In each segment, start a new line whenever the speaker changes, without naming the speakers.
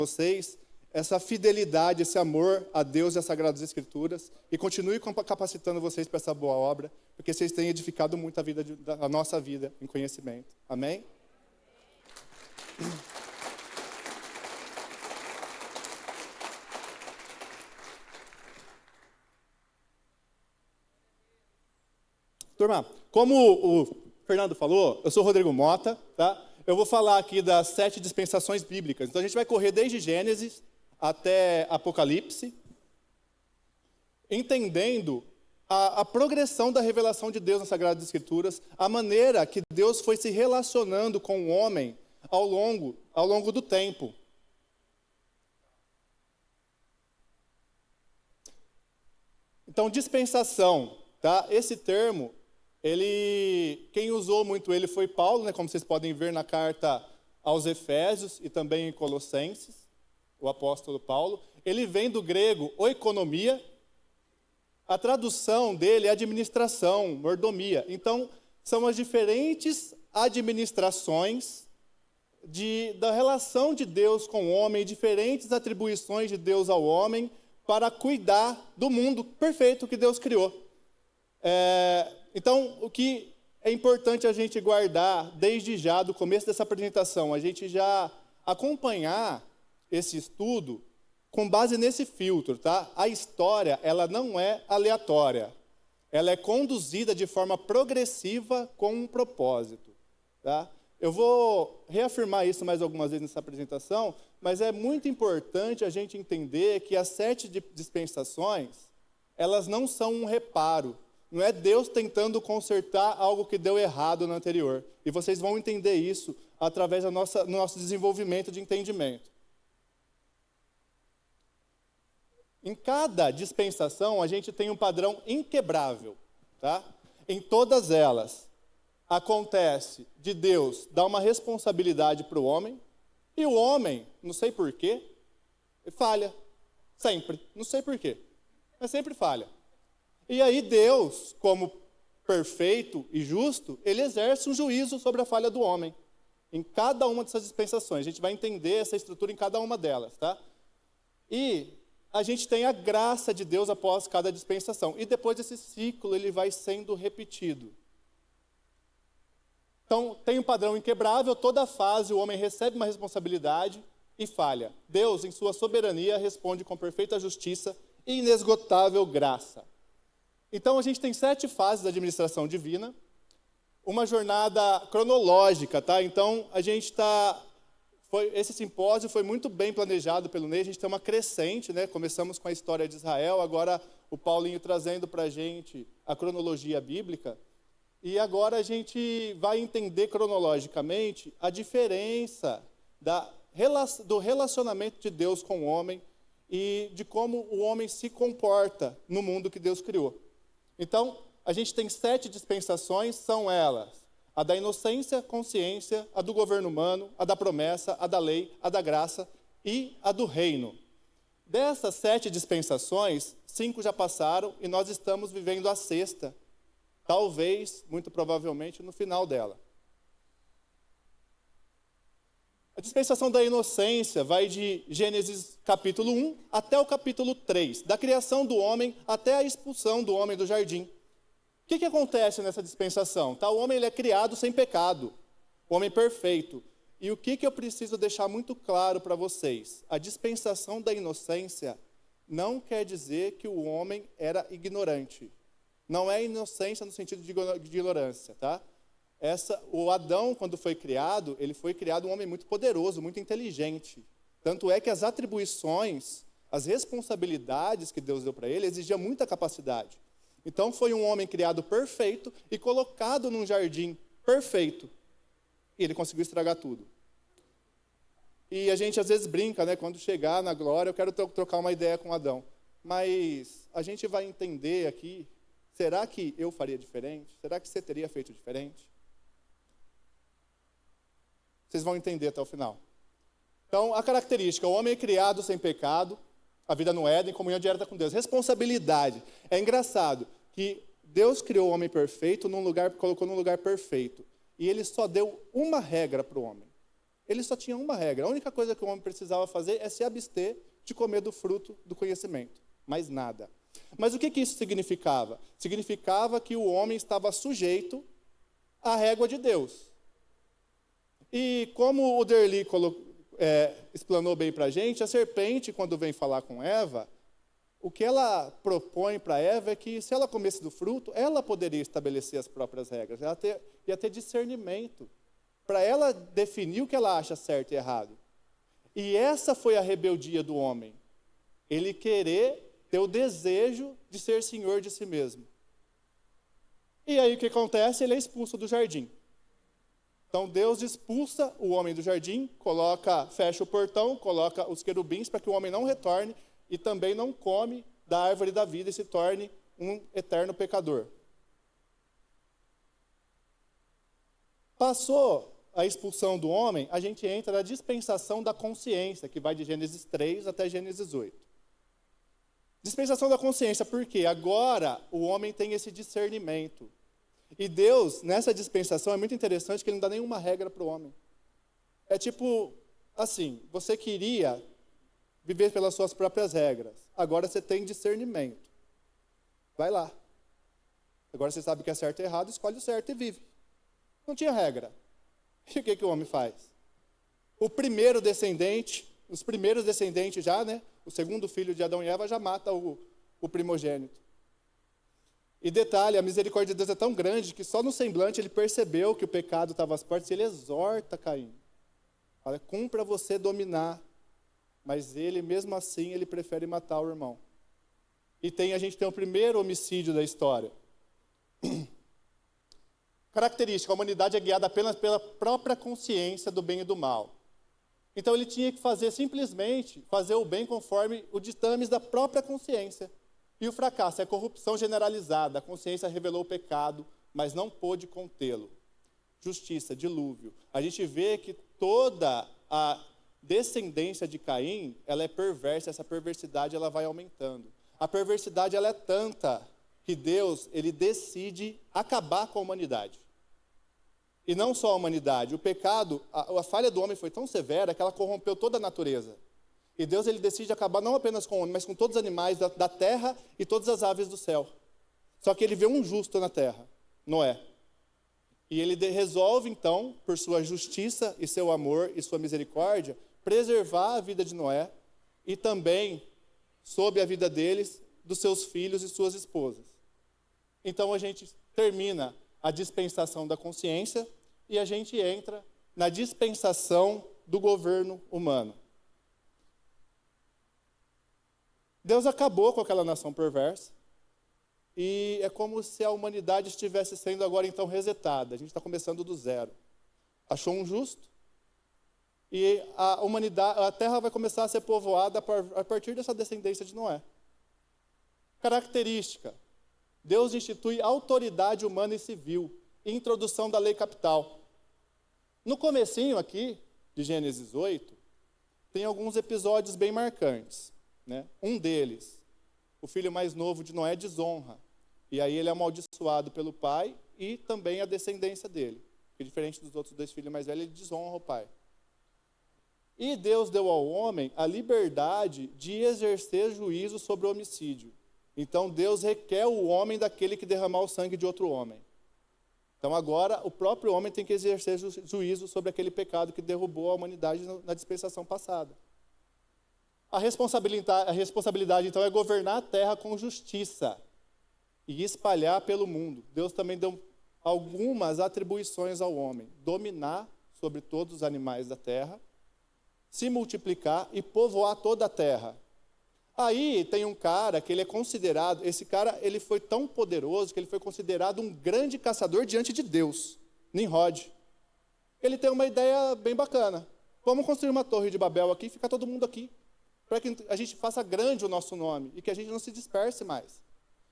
vocês essa fidelidade, esse amor a Deus e às Sagradas Escrituras, e continue capacitando vocês para essa boa obra, porque vocês têm edificado muito a nossa vida em conhecimento. Amém? Turma, como o Fernando falou, eu sou Rodrigo Mota, tá? Eu vou falar aqui das 7 dispensações bíblicas. Então a gente vai correr desde Gênesis até Apocalipse, entendendo a progressão da revelação de Deus nas Sagradas Escrituras, a maneira que Deus foi se relacionando com o homem ao longo do tempo. Então, dispensação, tá? Esse termo, quem usou muito ele foi Paulo, né, como vocês podem ver na carta aos Efésios e também em Colossenses, o apóstolo Paulo. Ele vem do grego oikonomia, a tradução dele é administração, mordomia. Então, são as diferentes administrações da relação de Deus com o homem, diferentes atribuições de Deus ao homem para cuidar do mundo perfeito que Deus criou. Então, o que é importante a gente guardar desde já, do começo dessa apresentação, a gente já acompanhar esse estudo com base nesse filtro, tá? A história, ela não é aleatória. Ela é conduzida de forma progressiva com um propósito, tá? Eu vou reafirmar isso mais algumas vezes nessa apresentação, mas é muito importante a gente entender que as 7 dispensações, elas não são um reparo. Não é Deus tentando consertar algo que deu errado no anterior. E vocês vão entender isso através do nosso desenvolvimento de entendimento. Em cada dispensação, a gente tem um padrão inquebrável. Tá? Em todas elas, acontece de Deus dar uma responsabilidade para o homem, e o homem, não sei porquê, falha. Sempre. Não sei porquê, mas sempre falha. E aí Deus, como perfeito e justo, ele exerce um juízo sobre a falha do homem. Em cada uma dessas dispensações. A gente vai entender essa estrutura em cada uma delas, tá? E a gente tem a graça de Deus após cada dispensação. E depois desse ciclo, ele vai sendo repetido. Então, tem um padrão inquebrável, toda fase o homem recebe uma responsabilidade e falha. Deus, em sua soberania, responde com perfeita justiça e inesgotável graça. Então, a gente tem 7 fases da administração divina, uma jornada cronológica, tá? Então, a gente esse simpósio foi muito bem planejado pelo Ney, a gente tem uma crescente, né? Começamos com a história de Israel, agora o Paulinho trazendo para a gente a cronologia bíblica, e agora a gente vai entender cronologicamente a diferença do relacionamento de Deus com o homem e de como o homem se comporta no mundo que Deus criou. Então, a gente tem 7 dispensações, são elas: a da inocência, consciência, a do governo humano, a da promessa, a da lei, a da graça e a do reino. Dessas 7 dispensações, 5 já passaram e nós estamos vivendo a 6ª, talvez, muito provavelmente, no final dela. A dispensação da inocência vai de Gênesis capítulo 1 até o capítulo 3, da criação do homem até a expulsão do homem do jardim. O que acontece nessa dispensação? O homem ele é criado sem pecado, o homem perfeito. E o que eu preciso deixar muito claro para vocês? A dispensação da inocência não quer dizer que o homem era ignorante. Não é inocência no sentido de ignorância, tá? O Adão, quando foi criado, ele foi criado um homem muito poderoso, muito inteligente. Tanto é que as atribuições, as responsabilidades que Deus deu para ele, exigiam muita capacidade. Então, foi um homem criado perfeito e colocado num jardim perfeito. E ele conseguiu estragar tudo. E a gente, às vezes, brinca, né? Quando chegar na glória, eu quero trocar uma ideia com Adão. Mas a gente vai entender aqui, será que eu faria diferente? Será que você teria feito diferente? Vocês vão entender até o final. Então, a característica: o homem é criado sem pecado, a vida no Éden, comunhão direta com Deus. Responsabilidade. É engraçado que Deus criou o homem perfeito, colocou num lugar perfeito. E ele só deu uma regra para o homem. Ele só tinha uma regra. A única coisa que o homem precisava fazer é se abster de comer do fruto do conhecimento. Mais nada. Mas o que isso significava? Significava que o homem estava sujeito à régua de Deus. E como o Derli explanou bem para a gente, a serpente, quando vem falar com Eva, o que ela propõe para Eva é que, se ela comesse do fruto, ela poderia estabelecer as próprias regras. Ela ia ter discernimento para ela definir o que ela acha certo e errado. E essa foi a rebeldia do homem. Ele querer ter o desejo de ser senhor de si mesmo. E aí o que acontece? Ele é expulso do jardim. Então Deus expulsa o homem do jardim, fecha o portão, coloca os querubins para que o homem não retorne e também não come da árvore da vida e se torne um eterno pecador. Passou a expulsão do homem, a gente entra na dispensação da consciência, que vai de Gênesis 3 até Gênesis 8. Dispensação da consciência, porque agora o homem tem esse discernimento. E Deus, nessa dispensação, é muito interessante que ele não dá nenhuma regra para o homem. É tipo, assim, você queria viver pelas suas próprias regras. Agora você tem discernimento. Vai lá. Agora você sabe o que é certo e errado, escolhe o certo e vive. Não tinha regra. E o que o homem faz? Os primeiros descendentes já, né? O segundo filho de Adão e Eva já mata o primogênito. E detalhe, a misericórdia de Deus é tão grande que só no semblante ele percebeu que o pecado estava às portas e ele exorta Caim. Fala, cumpra você dominar. Mas ele, mesmo assim, ele prefere matar o irmão. E a gente tem o primeiro homicídio da história. Característica, a humanidade é guiada apenas pela própria consciência do bem e do mal. Então ele tinha que simplesmente fazer o bem conforme o ditames da própria consciência. E o fracasso é a corrupção generalizada. A consciência revelou o pecado, mas não pôde contê-lo. Justiça, dilúvio. A gente vê que toda a descendência de Caim, ela é perversa, essa perversidade ela vai aumentando. A perversidade ela é tanta que Deus, ele decide acabar com a humanidade. E não só a humanidade, o pecado, a falha do homem foi tão severa que ela corrompeu toda a natureza. E Deus, ele decide acabar não apenas com o homem, mas com todos os animais da terra e todas as aves do céu. Só que ele vê um justo na terra, Noé. E ele resolve, então, por sua justiça e seu amor e sua misericórdia, preservar a vida de Noé e também, sob a vida deles, dos seus filhos e suas esposas. Então a gente termina a dispensação da consciência e a gente entra na dispensação do governo humano. Deus acabou com aquela nação perversa e é como se a humanidade estivesse sendo agora então resetada. A gente está começando do zero. Achou um justo e a terra vai começar a ser povoada a partir dessa descendência de Noé. Característica: Deus institui autoridade humana e civil, introdução da lei capital. No comecinho aqui, de Gênesis 8, tem alguns episódios bem marcantes. Né? Um deles, o filho mais novo de Noé desonra. E aí ele é amaldiçoado pelo pai e também a descendência dele. Porque diferente dos outros dois filhos mais velhos, ele desonra o pai. E Deus deu ao homem a liberdade de exercer juízo sobre o homicídio. Então Deus requer o homem daquele que derramar o sangue de outro homem. Então agora o próprio homem tem que exercer juízo sobre aquele pecado que derrubou a humanidade na dispensação passada. A responsabilidade então é governar a terra com justiça e espalhar pelo mundo. Deus também deu algumas atribuições ao homem: dominar sobre todos os animais da terra, se multiplicar e povoar toda a terra. Aí tem um cara que ele é considerado, esse cara ele foi tão poderoso que ele foi considerado um grande caçador diante de Deus, Nimrod. Ele tem uma ideia bem bacana: vamos construir uma torre de Babel aqui e ficar todo mundo aqui, para que a gente faça grande o nosso nome e que a gente não se disperse mais.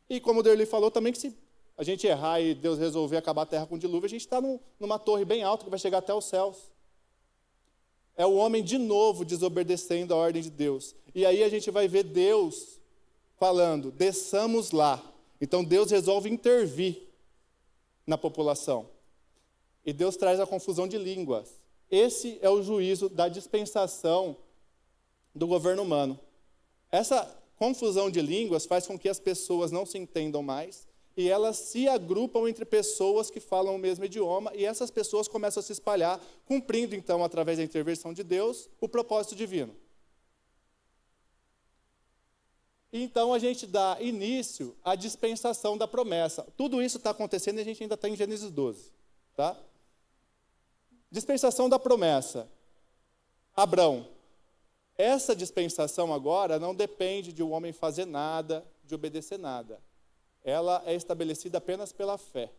E como o Derli falou também, que se a gente errar e Deus resolver acabar a terra com dilúvio, a gente está numa torre bem alta que vai chegar até os céus. É o homem de novo desobedecendo a ordem de Deus. E aí a gente vai ver Deus falando: desçamos lá. Então Deus resolve intervir na população. E Deus traz a confusão de línguas. Esse é o juízo da dispensação do governo humano. Essa confusão de línguas faz com que as pessoas não se entendam mais e elas se agrupam entre pessoas que falam o mesmo idioma e essas pessoas começam a se espalhar, cumprindo então, através da intervenção de Deus, o propósito divino. Então a gente dá início à dispensação da promessa. Tudo isso está acontecendo e a gente ainda está em Gênesis 12. Tá? Dispensação da promessa. Abrão. Essa dispensação agora não depende de o homem fazer nada, de obedecer nada. Ela é estabelecida apenas pela fé.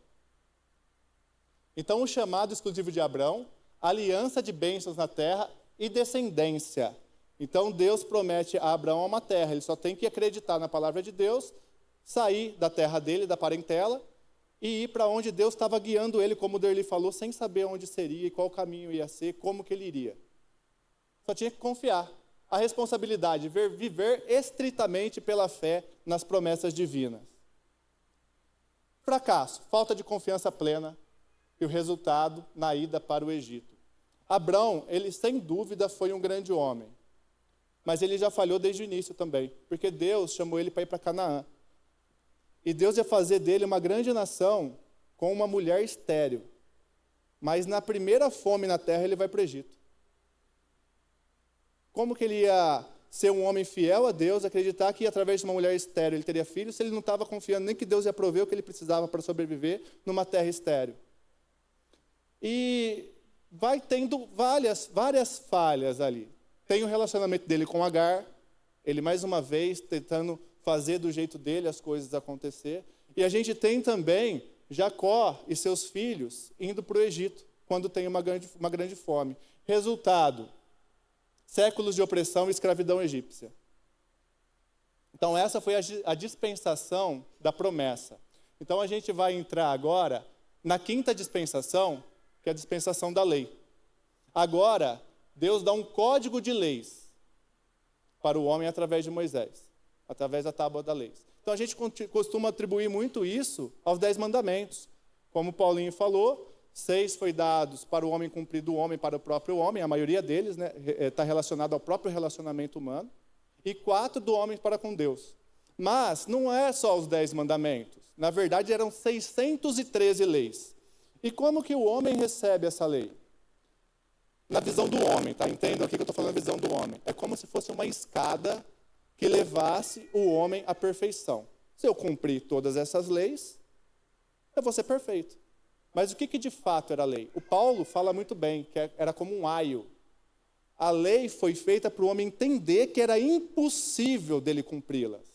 Então o chamado exclusivo de Abrão, aliança de bênçãos na terra e descendência. Então Deus promete a Abraão uma terra, ele só tem que acreditar na palavra de Deus, sair da terra dele, da parentela, e ir para onde Deus estava guiando ele, como o Derli falou, sem saber onde seria e qual caminho ia ser, como que ele iria. Só tinha que confiar. A responsabilidade de viver estritamente pela fé nas promessas divinas. Fracasso, falta de confiança plena e o resultado na ida para o Egito. Abrão, ele sem dúvida foi um grande homem. Mas ele já falhou desde o início também, porque Deus chamou ele para ir para Canaã. E Deus ia fazer dele uma grande nação com uma mulher estéril. Mas na primeira fome na terra ele vai para o Egito. Como que ele ia ser um homem fiel a Deus, acreditar que através de uma mulher estéril ele teria filhos, se ele não estava confiando nem que Deus ia prover o que ele precisava para sobreviver numa terra estéril? E vai tendo várias falhas ali. Tem o relacionamento dele com Agar, ele mais uma vez tentando fazer do jeito dele as coisas acontecer. E a gente tem também Jacó e seus filhos indo para o Egito, quando tem uma grande fome. Resultado, séculos de opressão e escravidão egípcia. Então essa foi a dispensação da promessa. Então a gente vai entrar agora na quinta dispensação, que é a dispensação da lei. Agora, Deus dá um código de leis para o homem através de Moisés, através da tábua da lei. Então a gente costuma atribuir muito isso aos 10 mandamentos. Como Paulinho falou, 6 foi dados para o homem cumprir do homem para o próprio homem, a maioria deles está relacionado ao próprio relacionamento humano, e 4 do homem para com Deus. Mas não é só os 10 mandamentos, na verdade eram 613 leis. E como que o homem recebe essa lei? Na visão do homem, tá? Entendam aqui que eu estou falando a visão do homem. É como se fosse uma escada que levasse o homem à perfeição. Se eu cumprir todas essas leis, eu vou ser perfeito. Mas o que de fato era a lei? O Paulo fala muito bem, que era como um aio. A lei foi feita para o homem entender que era impossível dele cumpri-las.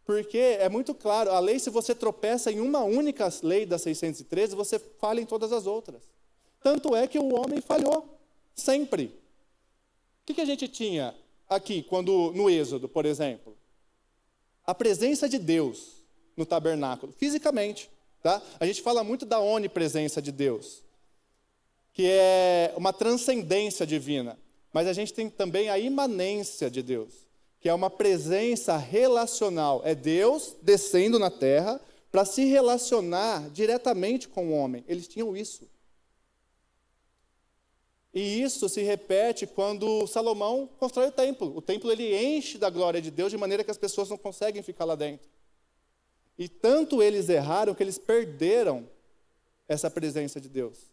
Porque é muito claro, a lei, se você tropeça em uma única lei das 613, você falha em todas as outras. Tanto é que o homem falhou, sempre. O que a gente tinha aqui, no Êxodo, por exemplo? A presença de Deus no tabernáculo, fisicamente. Tá? A gente fala muito da onipresença de Deus, que é uma transcendência divina. Mas a gente tem também a imanência de Deus, que é uma presença relacional. É Deus descendo na terra para se relacionar diretamente com o homem. Eles tinham isso. E isso se repete quando Salomão constrói o templo. O templo ele enche da glória de Deus de maneira que as pessoas não conseguem ficar lá dentro. E tanto eles erraram que eles perderam essa presença de Deus.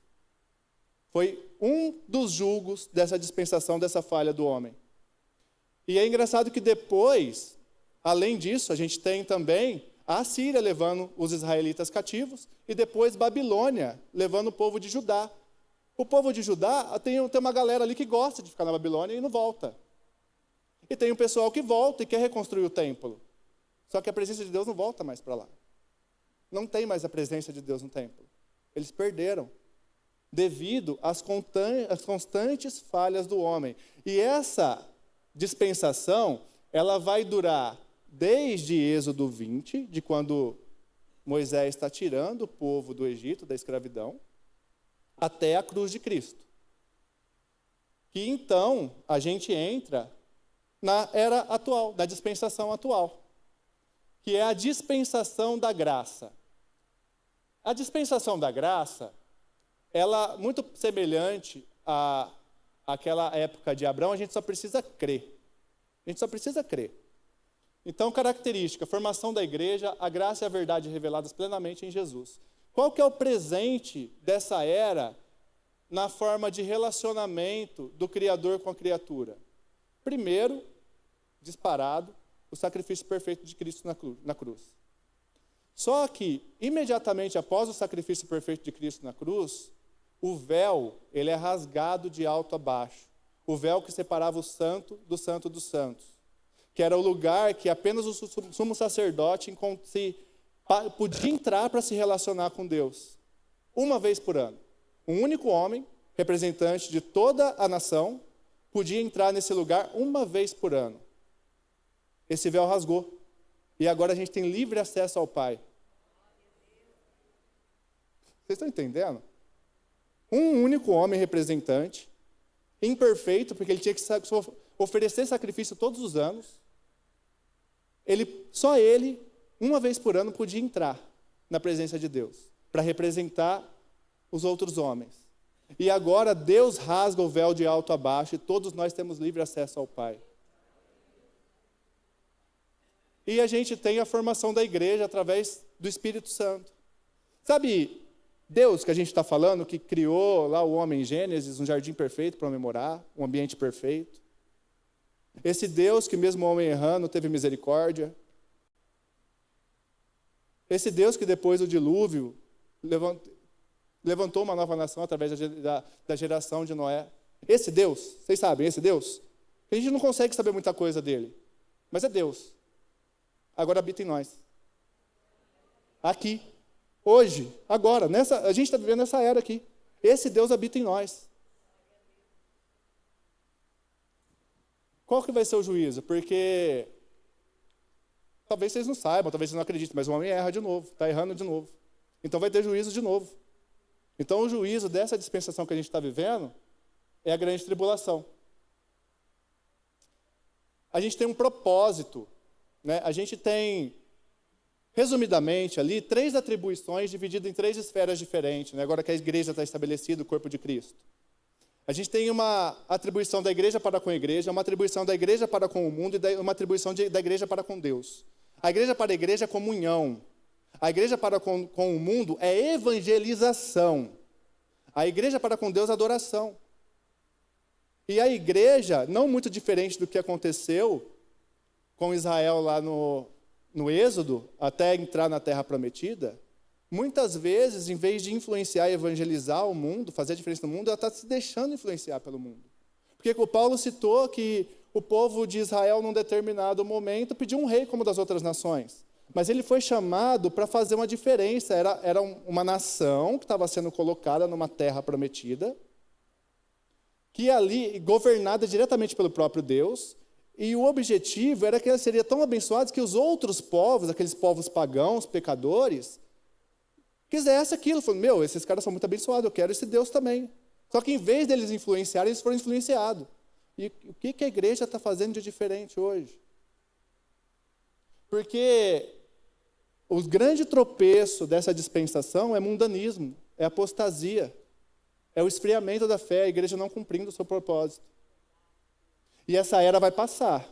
Foi um dos julgos dessa dispensação, dessa falha do homem. E é engraçado que depois, além disso, a gente tem também a Assíria levando os israelitas cativos e depois Babilônia levando o povo de Judá. O povo de Judá tem uma galera ali que gosta de ficar na Babilônia e não volta. E tem um pessoal que volta e quer reconstruir o templo. Só que a presença de Deus não volta mais para lá. Não tem mais a presença de Deus no templo. Eles perderam, devido às constantes falhas do homem. E essa dispensação, ela vai durar desde Êxodo 20, de quando Moisés está tirando o povo do Egito, da escravidão, até a cruz de Cristo. E então a gente entra na era atual, na dispensação atual, que é a dispensação da graça. A dispensação da graça, ela muito semelhante àquela época de Abraão, a gente só precisa crer. A gente só precisa crer. Então, característica, formação da igreja, a graça e a verdade reveladas plenamente em Jesus. Qual que é o presente dessa era na forma de relacionamento do Criador com a criatura? Primeiro, disparado, o sacrifício perfeito de Cristo na cruz. Só que, imediatamente após o sacrifício perfeito de Cristo na cruz, o véu, ele é rasgado de alto a baixo. O véu que separava o santo dos santos, que era o lugar que apenas o sumo sacerdote podia entrar para se relacionar com Deus, uma vez por ano. Um único homem, representante de toda a nação, podia entrar nesse lugar uma vez por ano. Esse véu rasgou. E agora a gente tem livre acesso ao Pai. Vocês estão entendendo? Um único homem representante, imperfeito, porque ele tinha que oferecer sacrifício todos os anos. Só ele, uma vez por ano, podia entrar na presença de Deus, para representar os outros homens. E agora Deus rasga o véu de alto a baixo e todos nós temos livre acesso ao Pai. E a gente tem a formação da igreja através do Espírito Santo. Sabe, Deus que a gente está falando, que criou lá o homem em Gênesis, um jardim perfeito para memorar, um ambiente perfeito. Esse Deus que mesmo o homem errando teve misericórdia. Esse Deus que depois do dilúvio levantou uma nova nação através da geração de Noé. Esse Deus, vocês sabem, esse Deus, a gente não consegue saber muita coisa dele, mas é Deus. Agora habita em nós. Aqui, hoje, agora, a gente está vivendo essa era aqui. Esse Deus habita em nós. Qual que vai ser o juízo? Porque talvez vocês não saibam, talvez vocês não acreditem, mas o homem erra de novo, está errando de novo. Então vai ter juízo de novo. Então o juízo dessa dispensação que a gente está vivendo é a grande tribulação. A gente tem um propósito, né? A gente tem, resumidamente ali, 3 atribuições divididas em 3 esferas diferentes, né? Agora que a igreja está estabelecida, o corpo de Cristo. A gente tem uma atribuição da igreja para com a igreja, uma atribuição da igreja para com o mundo e uma atribuição da igreja para com Deus. A igreja para a igreja é comunhão. A igreja para com o mundo é evangelização. A igreja para com Deus é adoração. E a igreja, não muito diferente do que aconteceu com Israel lá no Êxodo, até entrar na Terra Prometida, muitas vezes, em vez de influenciar e evangelizar o mundo, fazer a diferença no mundo, ela está se deixando influenciar pelo mundo. Porque o Paulo citou que o povo de Israel, num determinado momento, pediu um rei como das outras nações. Mas ele foi chamado para fazer uma diferença. Era uma nação que estava sendo colocada numa terra prometida, que ali, governada diretamente pelo próprio Deus, e o objetivo era que ela seria tão abençoada que os outros povos, aqueles povos pagãos, pecadores, quisessem aquilo. Falaram, esses caras são muito abençoados, eu quero esse Deus também. Só que em vez deles influenciarem, eles foram influenciados. E o que a igreja está fazendo de diferente hoje? Porque o grande tropeço dessa dispensação é mundanismo, é apostasia, é o esfriamento da fé, a igreja não cumprindo o seu propósito. E essa era vai passar.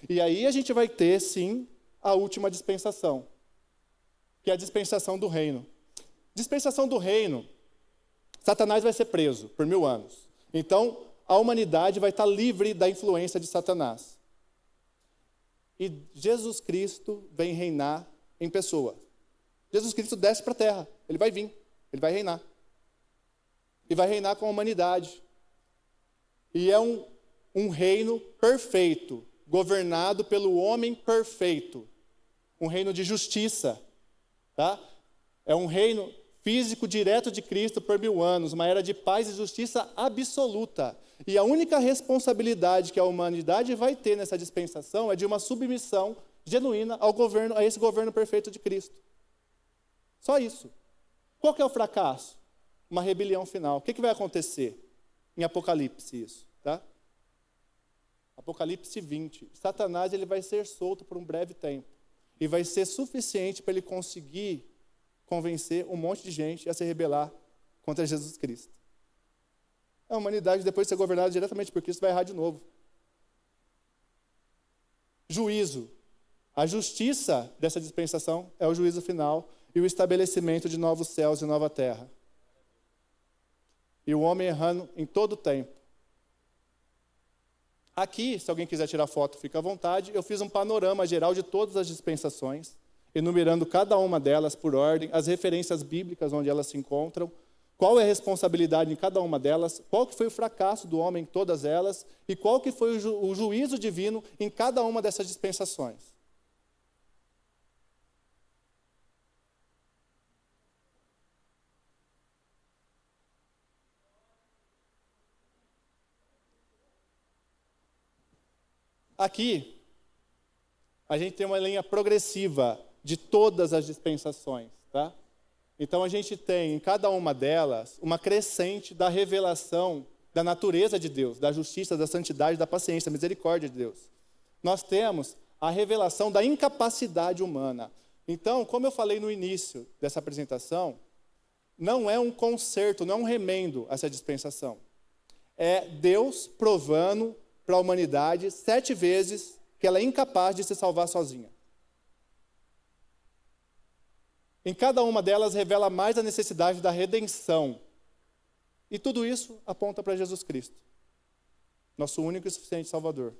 E aí a gente vai ter, sim, a última dispensação, que é a dispensação do reino. Dispensação do reino, Satanás vai ser preso por 1000 anos. Então, a humanidade vai estar livre da influência de Satanás. E Jesus Cristo vem reinar em pessoa. Jesus Cristo desce para a terra, ele vai vir, ele vai reinar. E vai reinar com a humanidade. E é um reino perfeito, governado pelo homem perfeito. Um reino de justiça. Tá? É um reino físico direto de Cristo por 1000 anos, uma era de paz e justiça absoluta. E a única responsabilidade que a humanidade vai ter nessa dispensação é de uma submissão genuína ao governo, a esse governo perfeito de Cristo. Só isso. Qual que é o fracasso? Uma rebelião final. O que vai acontecer? Em Apocalipse isso, tá? Apocalipse 20. Satanás ele vai ser solto por um breve tempo. E vai ser suficiente para ele conseguir convencer um monte de gente a se rebelar contra Jesus Cristo. A humanidade, depois de ser governada diretamente por Cristo, vai errar de novo. Juízo. A justiça dessa dispensação é o juízo final e o estabelecimento de novos céus e nova terra. E o homem errando em todo o tempo. Aqui, se alguém quiser tirar foto, fica à vontade. Eu fiz um panorama geral de todas as dispensações, enumerando cada uma delas por ordem, as referências bíblicas onde elas se encontram, qual é a responsabilidade em cada uma delas, qual que foi o fracasso do homem em todas elas e qual que foi o juízo divino em cada uma dessas dispensações. Aqui, a gente tem uma linha progressiva de todas as dispensações, tá? Então, a gente tem em cada uma delas uma crescente da revelação da natureza de Deus, da justiça, da santidade, da paciência, da misericórdia de Deus. Nós temos a revelação da incapacidade humana. Então, como eu falei no início dessa apresentação, não é um conserto, não é um remendo essa dispensação. É Deus provando para a humanidade 7 vezes que ela é incapaz de se salvar sozinha. Em cada uma delas revela mais a necessidade da redenção. E tudo isso aponta para Jesus Cristo, nosso único e suficiente Salvador.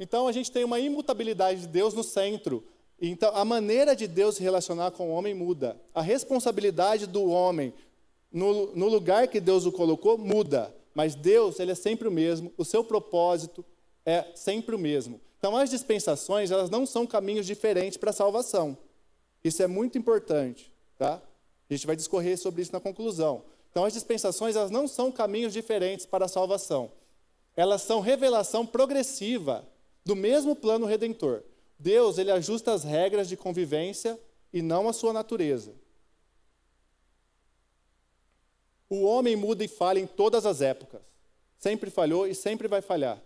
Então a gente tem uma imutabilidade de Deus no centro. Então a maneira de Deus se relacionar com o homem muda. A responsabilidade do homem no lugar que Deus o colocou muda. Mas Deus, ele é sempre o mesmo, o seu propósito é sempre o mesmo. Então, as dispensações, elas não são caminhos diferentes para a salvação. Isso é muito importante, tá? A gente vai discorrer sobre isso na conclusão. Então, as dispensações, elas não são caminhos diferentes para a salvação. Elas são revelação progressiva do mesmo plano redentor. Deus, ele ajusta as regras de convivência e não a sua natureza. O homem muda e falha em todas as épocas. Sempre falhou e sempre vai falhar.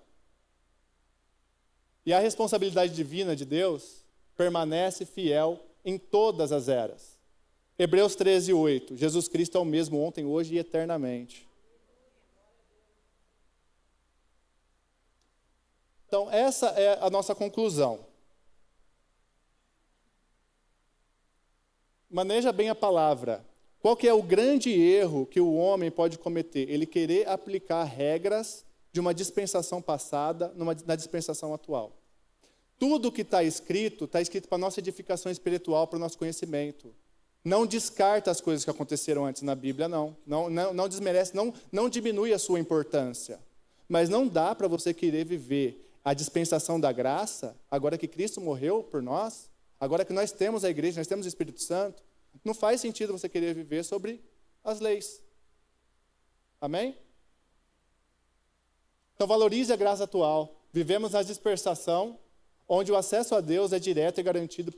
E a responsabilidade divina de Deus permanece fiel em todas as eras. Hebreus 13:8. Jesus Cristo é o mesmo ontem, hoje e eternamente. Então, essa é a nossa conclusão. Maneja bem a palavra. Qual que é o grande erro que o homem pode cometer? Ele querer aplicar regras de uma dispensação passada na dispensação atual. Tudo que está escrito para a nossa edificação espiritual, para o nosso conhecimento. Não descarta as coisas que aconteceram antes na Bíblia, não. Não desmerece, não diminui a sua importância. Mas não dá para você querer viver a dispensação da graça, agora que Cristo morreu por nós, agora que nós temos a igreja, nós temos o Espírito Santo. Não faz sentido você querer viver sobre as leis. Amém? Então valorize a graça atual. Vivemos na dispensação, onde o acesso a Deus é direto e garantido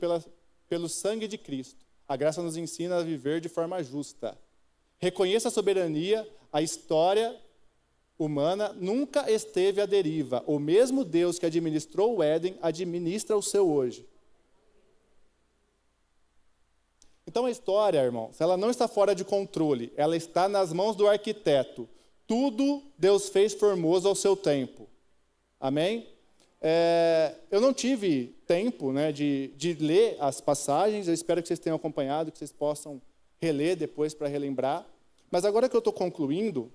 pelo sangue de Cristo. A graça nos ensina a viver de forma justa. Reconheça a soberania, a história humana nunca esteve à deriva. O mesmo Deus que administrou o Éden, administra o seu hoje. Então a história, irmãos, ela não está fora de controle, ela está nas mãos do arquiteto. Tudo Deus fez formoso ao seu tempo. Amém? Eu não tive tempo, né, de ler as passagens, eu espero que vocês tenham acompanhado, que vocês possam reler depois para relembrar. Mas agora que eu estou concluindo,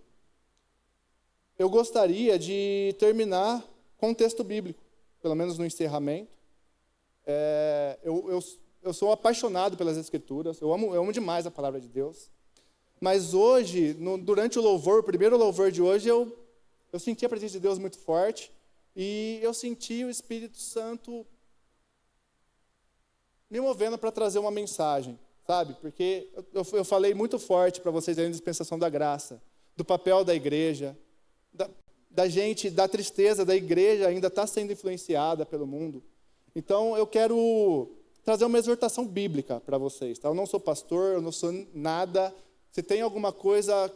eu gostaria de terminar com um texto bíblico, pelo menos no encerramento. Eu sou apaixonado pelas Escrituras, eu amo demais a palavra de Deus. Mas hoje, durante o louvor, o primeiro louvor de hoje, eu senti a presença de Deus muito forte e eu senti o Espírito Santo me movendo para trazer uma mensagem, sabe? Porque eu falei muito forte para vocês aí na dispensação da graça, do papel da igreja, da gente, da tristeza da igreja ainda está sendo influenciada pelo mundo. Então, eu quero trazer uma exortação bíblica para vocês. Tá? Eu não sou pastor, eu não sou nada. Se tem alguma coisa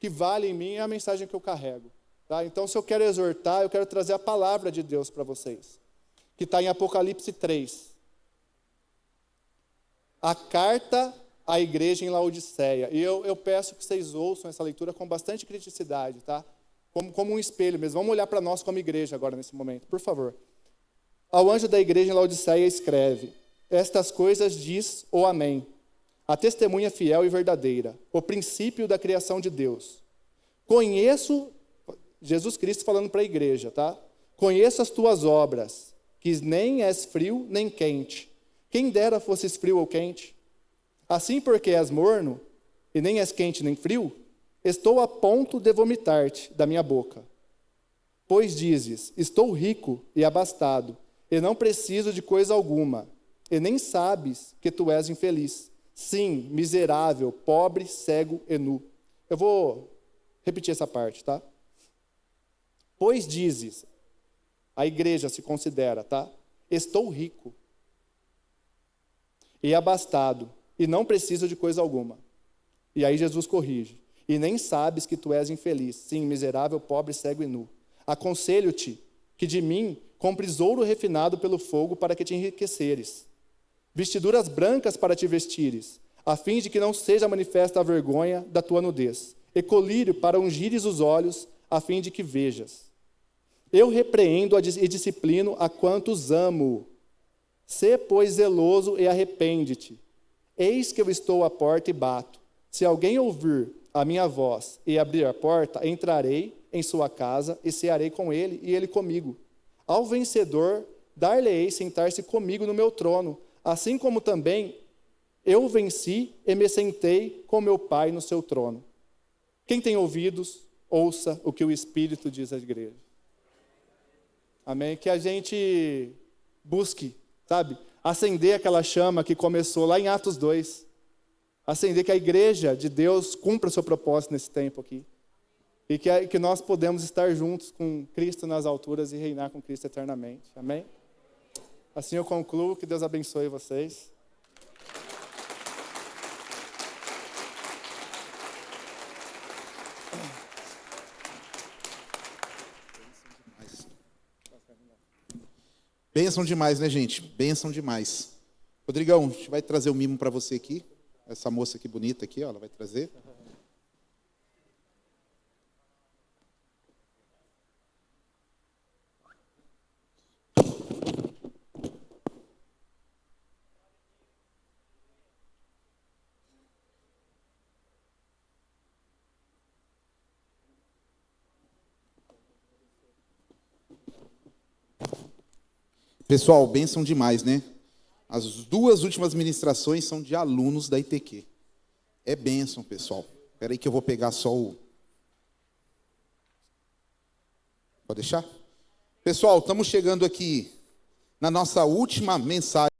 que vale em mim, é a mensagem que eu carrego. Tá? Então, se eu quero exortar, eu quero trazer a palavra de Deus para vocês, que está em Apocalipse 3. A carta à igreja em Laodiceia. E eu peço que vocês ouçam essa leitura com bastante criticidade, tá? Como um espelho mesmo. Vamos olhar para nós como igreja agora, nesse momento, por favor. Ao anjo da igreja em Laodiceia escreve: estas coisas diz o Amém, a testemunha fiel e verdadeira, o princípio da criação de Deus. Conheço, Jesus Cristo falando para a igreja, tá? Conheço as tuas obras, que nem és frio nem quente. Quem dera fosses frio ou quente. Assim, porque és morno, e nem és quente nem frio, estou a ponto de vomitar-te da minha boca. Pois dizes: estou rico e abastado, e não preciso de coisa alguma, e nem sabes que tu és infeliz. Sim, miserável, pobre, cego e nu. Eu vou repetir essa parte, tá? Pois dizes, a igreja se considera, tá? Estou rico e abastado, e não preciso de coisa alguma. E aí Jesus corrige: e nem sabes que tu és infeliz. Sim, miserável, pobre, cego e nu. Aconselho-te que de mim compres ouro refinado pelo fogo para que te enriqueceres, vestiduras brancas para te vestires, a fim de que não seja manifesta a vergonha da tua nudez, e colírio para ungires os olhos, a fim de que vejas. Eu repreendo e disciplino a quantos amo. Sê, pois, zeloso e arrepende-te. Eis que eu estou à porta e bato. Se alguém ouvir a minha voz e abrir a porta, entrarei em sua casa e cearei com ele e ele comigo. Ao vencedor, dar-lhe-ei sentar-se comigo no meu trono, assim como também eu venci e me sentei com meu Pai no seu trono. Quem tem ouvidos, ouça o que o Espírito diz à igreja. Amém? Que a gente busque, sabe, acender aquela chama que começou lá em Atos 2. Acender que a igreja de Deus cumpra o seu propósito nesse tempo aqui. E que nós podemos estar juntos com Cristo nas alturas e reinar com Cristo eternamente. Amém? Assim eu concluo. Que Deus abençoe vocês.
Bênção demais, né, gente? Bênção demais. Rodrigão, a gente vai trazer o mimo para você aqui. Essa moça aqui bonita aqui, ó, ela vai trazer. Pessoal, bênção demais, né? As duas últimas ministrações são de alunos da ITQ. É bênção, pessoal. Espera aí que eu vou pegar só o... Pode deixar? Pessoal, estamos chegando aqui na nossa última mensagem.